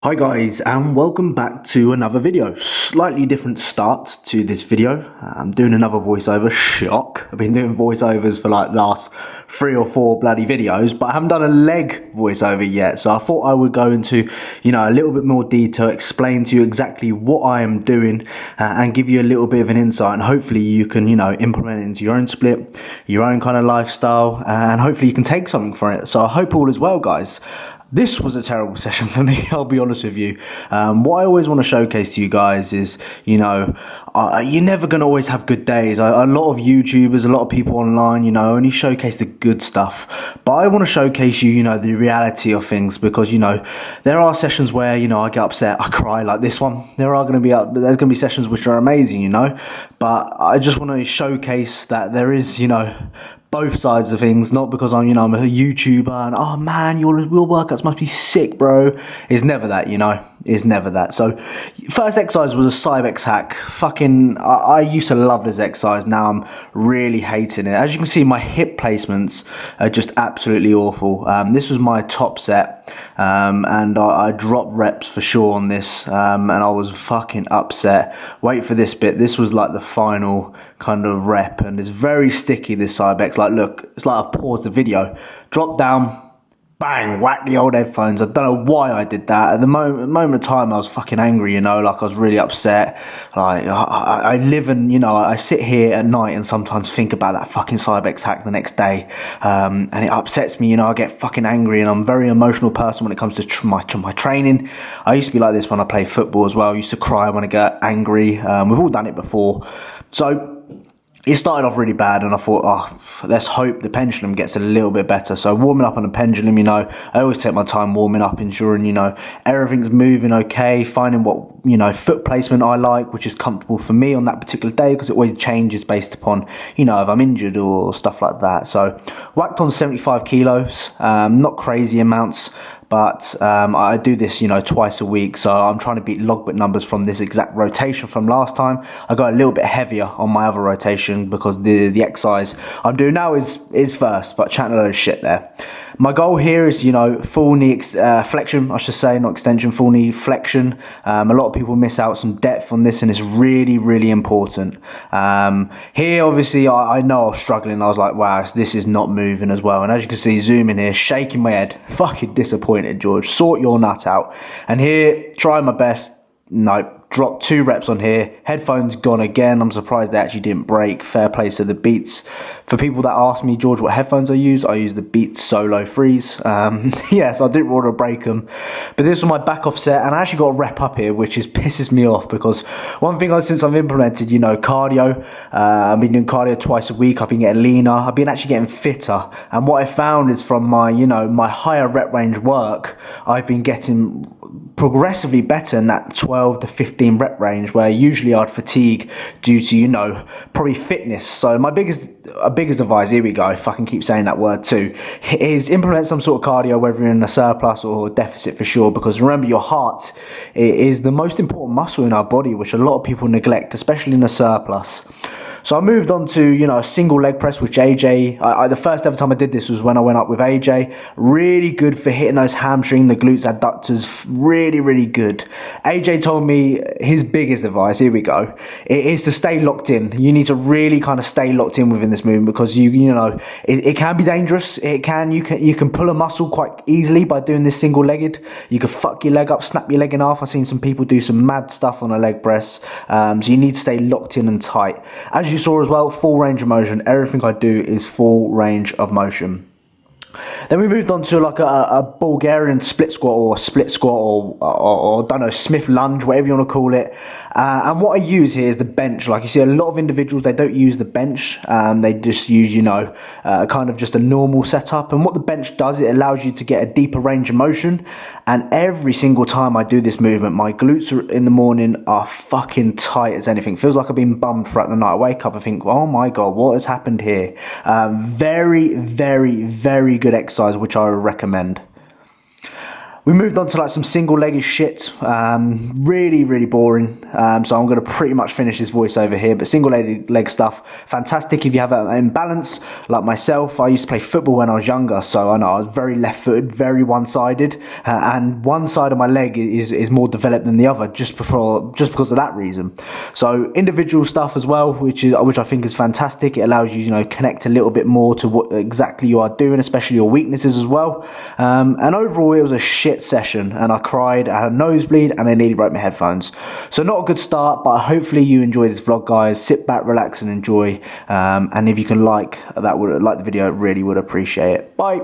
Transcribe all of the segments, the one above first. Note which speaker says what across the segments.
Speaker 1: Hi guys, and welcome back to another video. Slightly different start to this video. I'm doing another voiceover. Shock. I've been doing voiceovers for like the last 3 or 4 bloody videos, but I haven't done a leg voiceover yet. So I thought I would go into, a little bit more detail, explain to you exactly what I am doing, and give you a little bit of an insight. And hopefully you can, implement it into your own split, your own kind of lifestyle, and hopefully you can take something from it. So I hope all is well, guys. This was a terrible session for me, I'll be honest with you. What I always want to showcase to you guys is, you're never going to always have good days. A lot of YouTubers, a lot of people online, only showcase the good stuff. But I want to showcase you, the reality of things because, there are sessions where, I get upset, I cry like this one. There's going to be sessions which are amazing, but I just want to showcase that there is, both sides of things, not because I'm a YouTuber and, oh man, your workouts must be sick, bro. It's never that, It's never that. So, first exercise was a Cybex hack. I used to love this exercise. Now I'm really hating it. As you can see, my hip placements are just absolutely awful. This was my top set, and I dropped reps for sure on this, and I was fucking upset. Wait for this bit. This was like the final kind of rep, and it's very sticky, this Cybex. Like, look, it's like I've paused the video, dropped down, bang, whack the old headphones. I don't know why I did that. At the moment of time, I was fucking angry, like I was really upset. Like, I live and, I sit here at night and sometimes think about that fucking Cybex hack the next day. And it upsets me, I get fucking angry, and I'm a very emotional person when it comes to my training. I used to be like this when I played football as well. I used to cry when I get angry. We've all done it before. So, it started off really bad, and I thought, let's hope the pendulum gets a little bit better. So warming up on the pendulum, I always take my time warming up, ensuring, everything's moving okay, finding what, foot placement I like, which is comfortable for me on that particular day, because it always changes based upon, if I'm injured or stuff like that. So whacked on 75 kilos, not crazy amounts, but I do this, twice a week. So I'm trying to beat logbook numbers from this exact rotation from last time. I got a little bit heavier on my other rotation because the exercise I'm doing now is first, but chatting a load of shit there. My goal here is, full knee flexion, I should say, not extension, full knee flexion. A lot of people miss out some depth on this, and it's really, really important. Here, obviously, I know I was struggling. I was like, wow, this is not moving as well. And as you can see, zooming here, shaking my head. Fucking disappointed, George. Sort your nut out. And here, trying my best. Nope. Dropped 2 reps on here. Headphones gone again. I'm surprised they actually didn't break. Fair play to the Beats. For people that ask me, George, what headphones I use the Beats Solo Freeze. Yes, I didn't want to break them. But this was my back off set, and I actually got a rep up here, which pisses me off, because one thing since I've implemented, cardio, I've been doing cardio twice a week. I've been getting leaner. I've been actually getting fitter. And what I found is from my, my higher rep range work, I've been getting progressively better in that 12 to 15 rep range, where usually I'd fatigue due to, probably fitness. So my biggest advice, here we go, if I can keep saying that word too, is implement some sort of cardio, whether you're in a surplus or deficit for sure, because remember, your heart is the most important muscle in our body, which a lot of people neglect, especially in a surplus. So I moved on to, a single leg press, which AJ, the first ever time I did this was when I went up with AJ. Really good for hitting those hamstring, the glutes, adductors, really, really good. AJ told me his biggest advice, here we go, it is to stay locked in. You need to really kind of stay locked in within this movement, because it can be dangerous. You can pull a muscle quite easily by doing this single legged. You can fuck your leg up, snap your leg in half. I've seen some people do some mad stuff on a leg press. So you need to stay locked in and tight. As you saw as well, full range of motion. Everything I do is full range of motion. Then we moved on to like a Bulgarian split squat, or split squat, or I don't know, Smith lunge, whatever you want to call it. And what I use here is the bench. Like you see, a lot of individuals, they don't use the bench. They just use, kind of just a normal setup. And what the bench does, it allows you to get a deeper range of motion. And every single time I do this movement, my glutes in the morning are fucking tight as anything. Feels like I've been bummed throughout the night. I wake up and think, oh my God, what has happened here? Very, very, very good exercise, which I would recommend. We moved on to like some single-legged shit, really boring, so I'm going to pretty much finish this voiceover here, but single-legged leg stuff, fantastic if you have an imbalance, like myself. I used to play football when I was younger, so I know I was very left-footed, very one-sided, and one side of my leg is more developed than the other, just because of that reason. So individual stuff as well, which I think is fantastic. It allows you, connect a little bit more to what exactly you are doing, especially your weaknesses as well, and overall it was a shit session, and I cried, I had a nosebleed, and I nearly broke my headphones. So not a good start, but hopefully you enjoy this vlog, guys. Sit back, relax, and enjoy. And if you can like the video, really would appreciate it. Bye.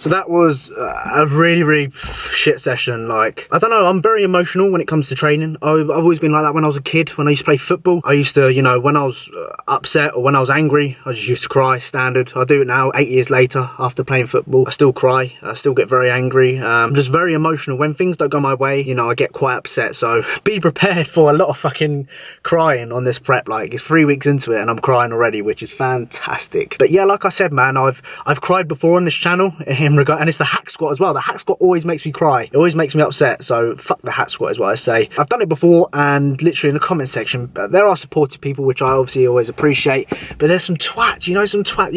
Speaker 1: So that was a really shit session. Like, I don't know, I'm very emotional when it comes to training. I've always been like that when I was a kid. When I used to play football, I used to, when I was upset or when I was angry, I just used to cry, standard. I do it now, 8 years later, after playing football. I still cry, I still get very angry. I'm just very emotional. When things don't go my way, I get quite upset. So be prepared for a lot of fucking crying on this prep. Like, it's 3 weeks into it and I'm crying already, which is fantastic. But yeah, like I said, man, I've cried before on this channel, and it's the hack squat as well. The hack squat always makes me cry. It always makes me upset. So fuck the hack squat is what I say. I've done it before, and literally in the comment section, there are supportive people, which I obviously always appreciate. But there's some twats, some twat.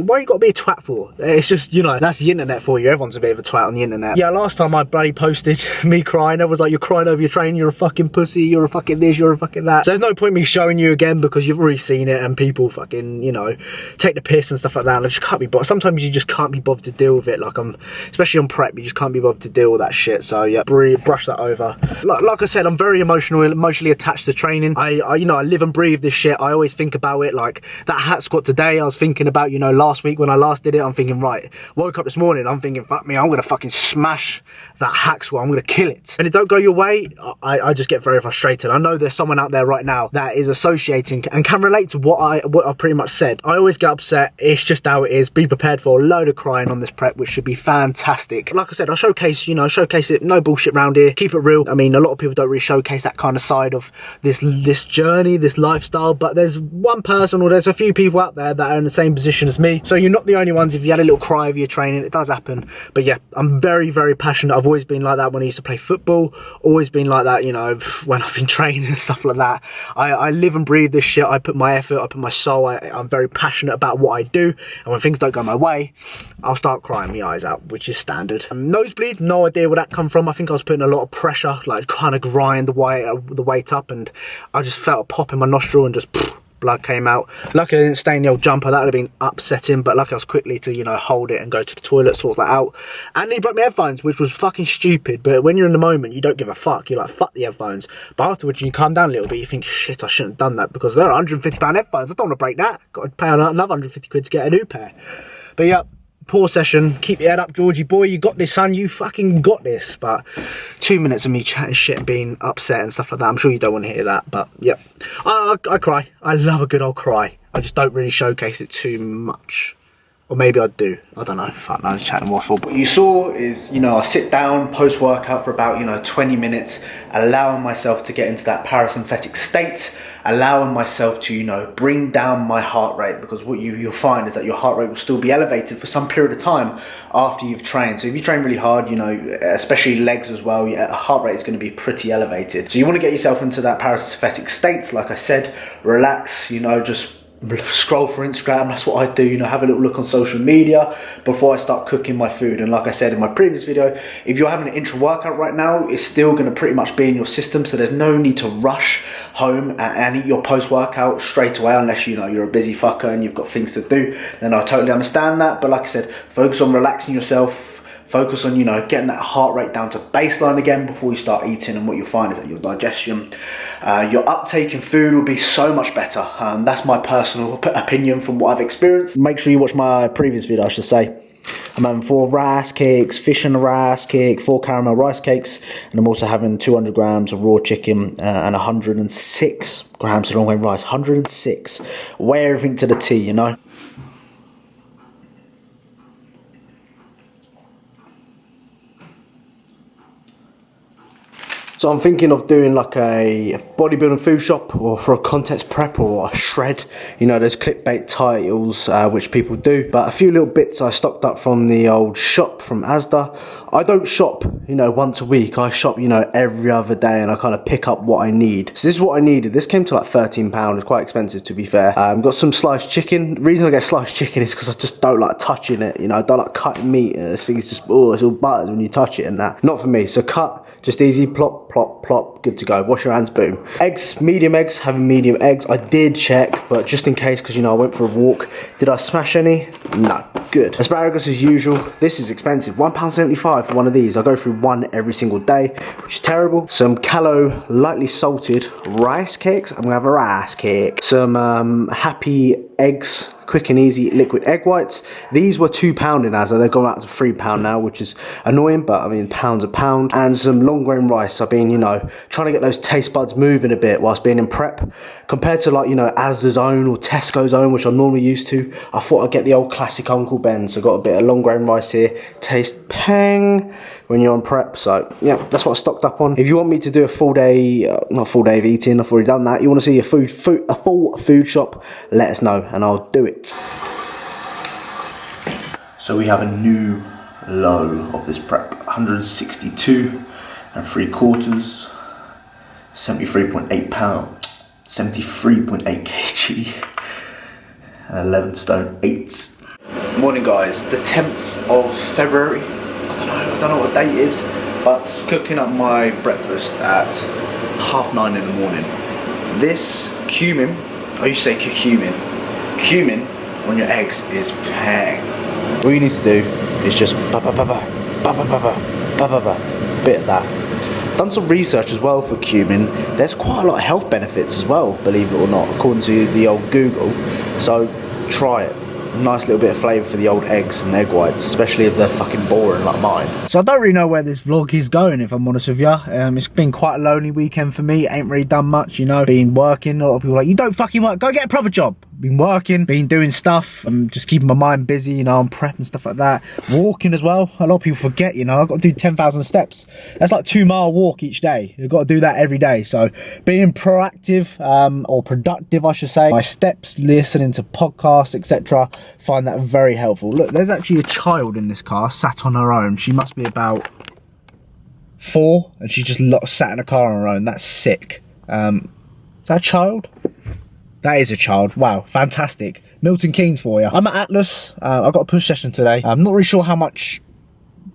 Speaker 1: Why you gotta be a twat for? It's just, that's the internet for you. Everyone's a bit of a twat on the internet. Yeah, last time I bloody posted me crying, everyone's like, you're crying over your training, you're a fucking pussy, you're a fucking this, you're a fucking that. So there's no point me showing you again, because you've already seen it, and people fucking, take the piss and stuff like that. And I just can't be bothered. Sometimes you just can't be bothered to deal with it. Like, especially on prep, you just can't be bothered to deal with that shit. So yeah, brush that over. Like I said, I'm very emotionally attached to training. I live and breathe this shit. I always think about it. Like that hat squat today, I was thinking about, last week when I last did it, I'm thinking, right, woke up this morning, I'm thinking, fuck me, I'm gonna fucking smash that hack squat, I'm gonna kill it. And it don't go your way, I just get very frustrated. I know there's someone out there right now that is associating and can relate to what I've pretty much said. I always get upset. It's just how it is. Be prepared for a load of crying on this prep, which should be fantastic. Like I said, I'll showcase it, no bullshit around here, keep it real. I mean, a lot of people don't really showcase that kind of side of this journey, this lifestyle, but there's one person, or there's a few people out there that are in the same position as me. So you're not the only ones. If you had a little cry over your training, it does happen. But yeah, I'm very passionate. I've always been like that when I used to play football, always been like that, when I've been training and stuff like that. I live and breathe this shit. I put my effort, I put my soul, I'm very passionate about what I do, and when things don't go my way, I'll start crying my eyes out, which is standard. Nosebleed, no idea where that come from. I think I was putting a lot of pressure, like trying to grind the weight up, and I just felt a pop in my nostril and just blood came out. Luckily I didn't stay in the old jumper, that would have been upsetting, but luckily I was quickly to hold it and go to the toilet, sort that out. And he broke my headphones, which was fucking stupid, but when you're in the moment you don't give a fuck. You're like, fuck the headphones. But afterwards, when you calm down a little bit, you think, shit, I shouldn't have done that, because they're £150 headphones. I don't want to break that. Got to pay another 150 quid to get a new pair. But yeah, poor session. Keep your head up, Georgie boy. You got this, son. You fucking got this. But 2 minutes of me chatting shit and being upset and stuff like that. I'm sure you don't want to hear that. But yeah, I cry. I love a good old cry. I just don't really showcase it too much. Or maybe I do. I don't know. Fuck, no, I was chatting waffle. What you saw is, I sit down post-workout for about, 20 minutes, allowing myself to get into that parasympathetic state, allowing myself to, bring down my heart rate, because what you'll find is that your heart rate will still be elevated for some period of time after you've trained. So if you train really hard, especially legs as well, your heart rate is going to be pretty elevated. So you want to get yourself into that parasympathetic state. Like I said, relax, just scroll for Instagram. That's what I do, have a little look on social media before I start cooking my food. And like I said in my previous video, if you're having an intra workout right now, it's still going to pretty much be in your system, so there's no need to rush home and eat your post workout straight away, unless you're a busy fucker and you've got things to do. Then I totally understand that. But like I said, focus on relaxing yourself. Focus on, getting that heart rate down to baseline again before you start eating, and what you'll find is that your digestion, your uptake in food will be so much better. That's my personal opinion from what I've experienced. Make sure you watch my previous video, I should say. I'm having 4 rice cakes, fish and a rice cake, 4 caramel rice cakes, and I'm also having 200 grams of raw chicken and 106 grams of long grain rice. 106. Weigh everything to the T, So I'm thinking of doing like a bodybuilding food shop, or for a contest prep, or a shred. You know, there's clickbait titles which people do, but a few little bits I stocked up from the old shop from Asda. I don't shop, you know, once a week. I shop, you know, every other day, and I kind of pick up what I need. So this is what I needed. This came to like £13. It's quite expensive, to be fair. Got some sliced chicken. The reason I get sliced chicken is because I just don't like touching it. You know, I don't like cutting meat. This thing is just, oh, it's all butters when you touch it and that. Not for me. So cut, just easy, plop, plop, plop, good to go. Wash your hands, boom. Eggs, medium eggs, having medium eggs. I did check, but just in case, because, you know, I went for a walk. Did I smash any? No. Good. Asparagus as usual. This is expensive. £1.75 for one of these. I go through one every single day, which is terrible. Some callow, lightly salted rice cakes. I'm gonna have a rice cake. Some happy eggs, quick and easy liquid egg whites. These were £2 in Asda. They've gone out to £3 now, which is annoying, but I mean, pound's a pound. And some long grain rice. I've been, you know, trying to get those taste buds moving a bit whilst being in prep. Compared to, like, you know, Asda's own or Tesco's own, which I'm normally used to, I thought I'd get the old classic Uncle Ben. So got a bit of long grain rice here. Taste pang when you're on prep. So yeah, that's what I stocked up on. If you want me to do a full day, not full day of eating, I've already done that. You want to see a full food shop, let us know and I'll do it. So we have a new low of this prep, 162 3/4, 73.8 pounds, 73.8 kg, and 11 stone 8. Morning guys, the 10th of February. I don't know what date it is, but cooking up my breakfast at 9:30 in the morning. This cumin, I used to say cumin on your eggs is pang. All you need to do is just bit of that. Done some research as well for cumin. There's quite a lot of health benefits as well, believe it or not, according to the old Google. So try it. Nice little bit of flavour for the old eggs and egg whites, especially if they're fucking boring like mine. So I don't really know where this vlog is going, if I'm honest with you. It's been quite a lonely weekend for me. Ain't really done much, you know. Been working. A lot of people are like, you don't fucking work, go get a proper job. Been working, been doing stuff. I'm just keeping my mind busy, you know, I'm prepping stuff like that. Walking as well. A lot of people forget, you know, I've got to do 10,000 steps. That's like 2-mile walk each day. You've got to do that every day. So being proactive, or productive, I should say. My steps, listening to podcasts, etc. Find that very helpful. Look, there's actually a child in this car, sat on her own. She must be about 4, and she just sat in a car on her own. That's sick. Is that a child? That is a child. Wow, fantastic. Milton Keynes for you. I'm at Atlas. I've got a push session today. I'm not really sure how much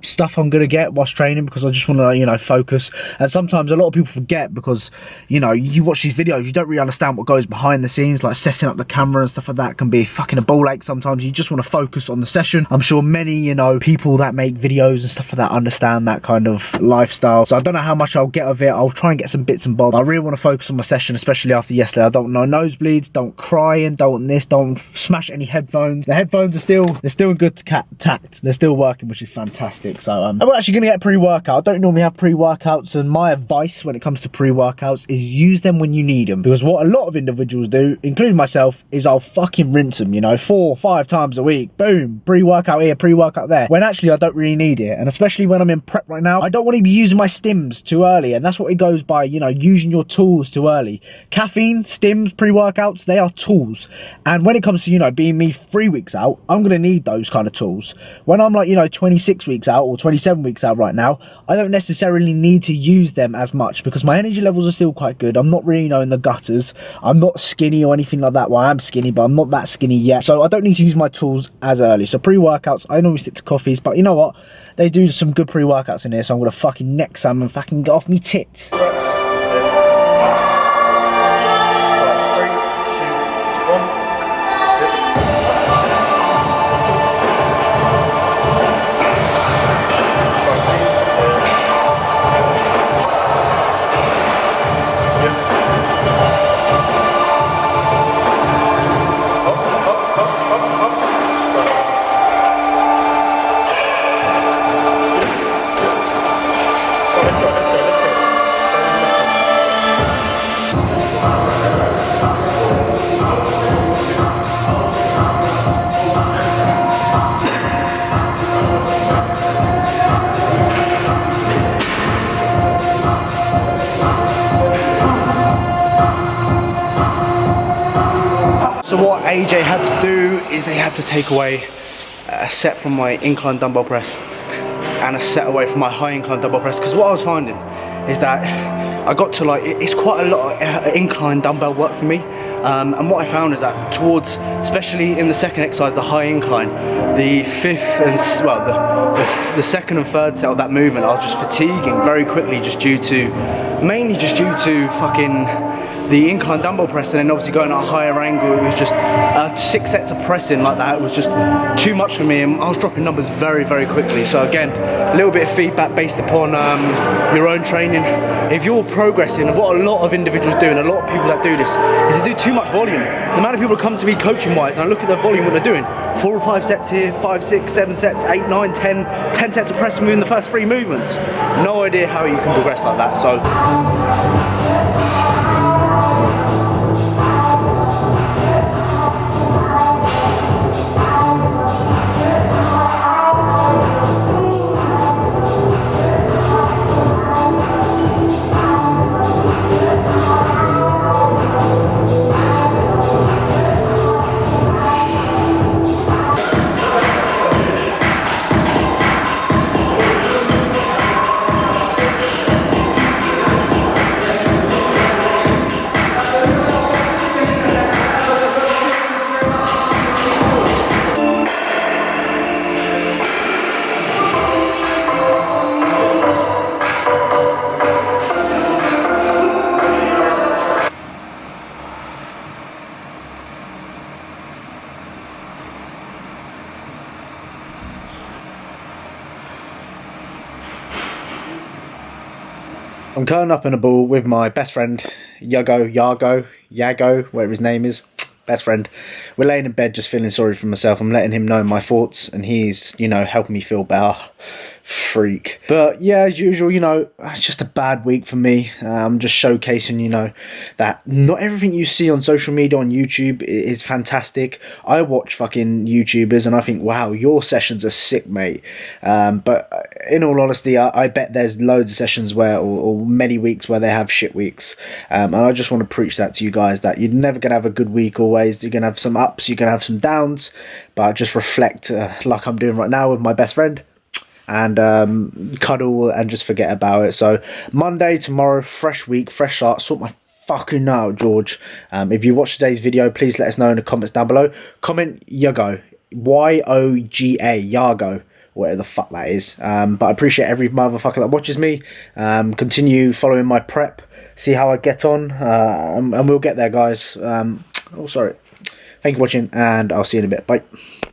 Speaker 1: stuff I'm gonna get whilst training, because I just want to, you know, focus. And sometimes a lot of people forget, because, you know, you watch these videos, you don't really understand what goes behind the scenes, like setting up the camera and stuff like that can be fucking a ball ache sometimes. You just want to focus on the session. I'm sure many, you know, people that make videos and stuff like that understand that kind of lifestyle. So I don't know how much I'll get of it. I'll try and get some bits and bobs. I really want to focus on my session, especially after yesterday. I don't know nosebleeds, don't crying, don't this, don't smash any headphones. The headphones are they're still in good tact. They're still working, which is fantastic. So I'm actually going to get pre-workout. I don't normally have pre-workouts, and my advice when it comes to pre-workouts is use them when you need them, because what a lot of individuals do, including myself, is I'll fucking rinse them, you know, 4 or 5 times a week. Boom, pre-workout here, pre-workout there, when actually I don't really need it. And especially when I'm in prep right now, I don't want to be using my stims too early, and that's what it goes by, you know, using your tools too early. Caffeine, stims, pre-workouts, they are tools. And when it comes to, you know, being me 3 weeks out, I'm going to need those kind of tools. When I'm like, you know, 26 weeks out or 27 weeks out right now, I don't necessarily need to use them as much, because my energy levels are still quite good. I'm not really, you know, in the gutters. I'm not skinny or anything like that. Well, I am skinny, but I'm not that skinny yet. So I don't need to use my tools as early. So pre-workouts, I normally stick to coffees, but you know what? They do some good pre-workouts in here, so I'm going to fucking neck some and fucking get off me tits. AJ had to do is they had to take away a set from my incline dumbbell press and a set away from my high incline dumbbell press, because what I was finding is that I got to like, it's quite a lot of incline dumbbell work for me, and what I found is that towards, especially in the second exercise, the high incline, the fifth and, well, the second and third set of that movement, I was just fatiguing very quickly, just due to, mainly just due to fucking the incline dumbbell press, and then obviously going at a higher angle. It was just 6 sets of pressing like that. It was just too much for me, and I was dropping numbers very, very quickly. So again, a little bit of feedback based upon your own training. If you're progressing, and what a lot of individuals do, and a lot of people that do this, is they do too much volume. The amount of people that come to me coaching wise, and I look at their volume, what they're doing, 4 or 5 sets here, 5, 6, 7 sets, 8, 9, 10 sets of pressing within the first 3 movements. No idea how you can progress like that. So I'm curling up in a ball with my best friend, Yago, whatever his name is, best friend. We're laying in bed just feeling sorry for myself. I'm letting him know my thoughts, and he's, you know, helping me feel better. Freak. But yeah, as usual, you know, it's just a bad week for me. I'm just showcasing, you know, that not everything you see on social media, on YouTube, is fantastic. I watch fucking YouTubers and I think, wow, your sessions are sick, mate. But in all honesty, I bet there's loads of sessions where, or many weeks where they have shit weeks. And I just want to preach that to you guys, that you're never going to have a good week always. You're going to have some ups, you're going to have some downs, but just reflect like I'm doing right now with my best friend, and cuddle and just forget about it. So Monday, tomorrow, fresh week, fresh start. Sort my fucking out, George. If you watch today's video, please let us know in the comments down below. Comment Yago, Y-O-G-A, Yago, whatever the fuck that is. But I appreciate every motherfucker that watches me. Continue following my prep, see how I get on, and we'll get there, guys. Oh, sorry. Thank you for watching, and I'll see you in a bit. Bye.